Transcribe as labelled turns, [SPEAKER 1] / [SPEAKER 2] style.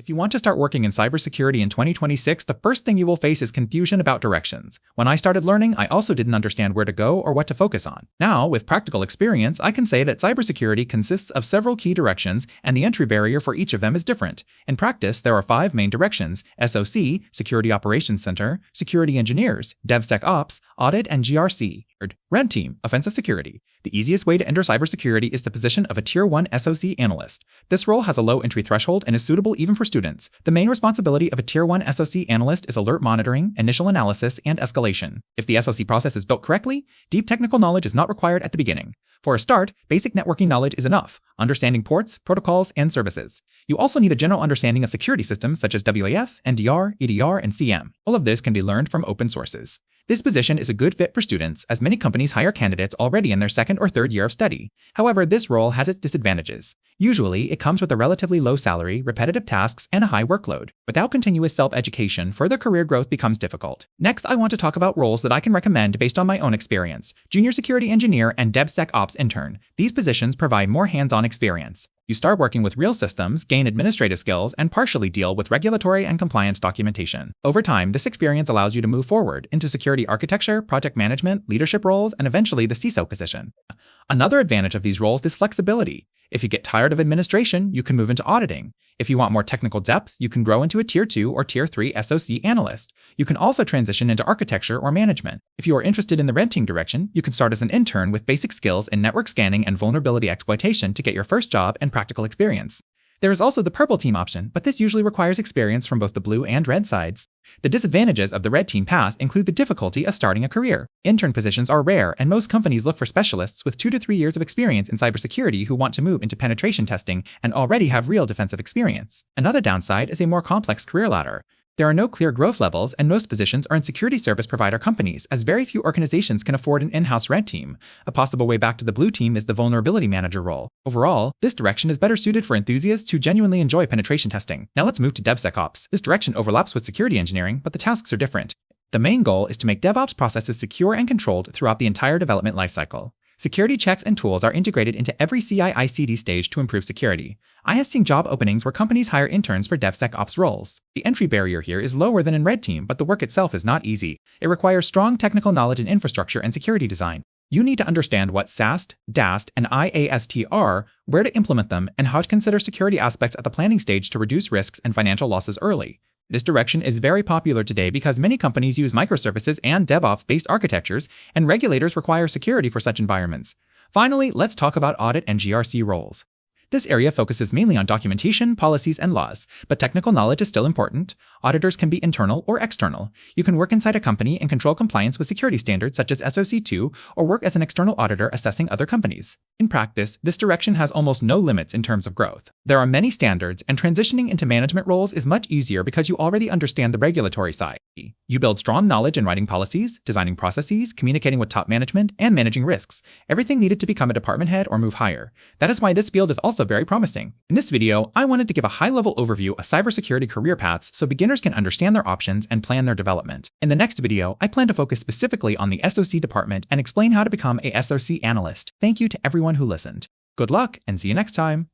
[SPEAKER 1] If you want to start working in cybersecurity in 2026, the first thing you will face is confusion about directions. When I started learning, I also didn't understand where to go or what to focus on. Now, with practical experience, I can say that cybersecurity consists of several key directions, and the entry barrier for each of them is different. In practice, there are 5 main directions: SOC, Security Operations Center; Security Engineers, DevSecOps; Audit and GRC; Red Team, Offensive Security. The easiest way to enter cybersecurity is the position of a Tier 1 SOC Analyst. This role has a low entry threshold and is suitable even for students. The main responsibility of a Tier 1 SOC Analyst is alert monitoring, initial analysis, and escalation. If the SOC process is built correctly, deep technical knowledge is not required at the beginning. For a start, basic networking knowledge is enough, understanding ports, protocols, and services. You also need a general understanding of security systems such as WAF, NDR, EDR, and CM. All of this can be learned from open sources. This position is a good fit for students, as many companies hire candidates already in their 2nd or 3rd year of study. However, this role has its disadvantages. Usually, it comes with a relatively low salary, repetitive tasks, and a high workload. Without continuous self-education, further career growth becomes difficult. Next, I want to talk about roles that I can recommend based on my own experience: Junior Security Engineer and DevSecOps Intern. These positions provide more hands-on experience. You start working with real systems, gain administrative skills, and partially deal with regulatory and compliance documentation. Over time, this experience allows you to move forward into security architecture, project management, leadership roles, and eventually the CISO position. Another advantage of these roles is flexibility. If you get tired of administration, you can move into auditing. If you want more technical depth, you can grow into a Tier 2 or Tier 3 SOC Analyst. You can also transition into architecture or management. If you are interested in the red team direction, you can start as an intern with basic skills in network scanning and vulnerability exploitation to get your first job and practical experience. There is also the purple team option, but this usually requires experience from both the blue and red sides. The disadvantages of the red team path include the difficulty of starting a career. Intern positions are rare, and most companies look for specialists with 2 to 3 years of experience in cybersecurity who want to move into penetration testing and already have real defensive experience. Another downside is a more complex career ladder. There are no clear growth levels, and most positions are in security service provider companies, as very few organizations can afford an in-house red team. A possible way back to the blue team is the vulnerability manager role. Overall, this direction is better suited for enthusiasts who genuinely enjoy penetration testing. Now let's move to DevSecOps. This direction overlaps with security engineering, but the tasks are different. The main goal is to make DevOps processes secure and controlled throughout the entire development lifecycle. Security checks and tools are integrated into every CI/CD stage to improve security. I have seen job openings where companies hire interns for DevSecOps roles. The entry barrier here is lower than in Red Team, but the work itself is not easy. It requires strong technical knowledge in infrastructure and security design. You need to understand what SAST, DAST, and IAST are, where to implement them, and how to consider security aspects at the planning stage to reduce risks and financial losses early. This direction is very popular today because many companies use microservices and DevOps-based architectures, and regulators require security for such environments. Finally, let's talk about Audit and GRC roles. This area focuses mainly on documentation, policies, and laws, but technical knowledge is still important. Auditors can be internal or external. You can work inside a company and control compliance with security standards such as SOC 2, or work as an external auditor assessing other companies. In practice, this direction has almost no limits in terms of growth. There are many standards, and transitioning into management roles is much easier because you already understand the regulatory side. You build strong knowledge in writing policies, designing processes, communicating with top management, and managing risks. Everything needed to become a department head or move higher. That is why this field is also very promising. In this video, I wanted to give a high-level overview of cybersecurity career paths so beginners can understand their options and plan their development. In the next video, I plan to focus specifically on the SOC department and explain how to become a SOC analyst. Thank you to everyone who listened. Good luck, and see you next time!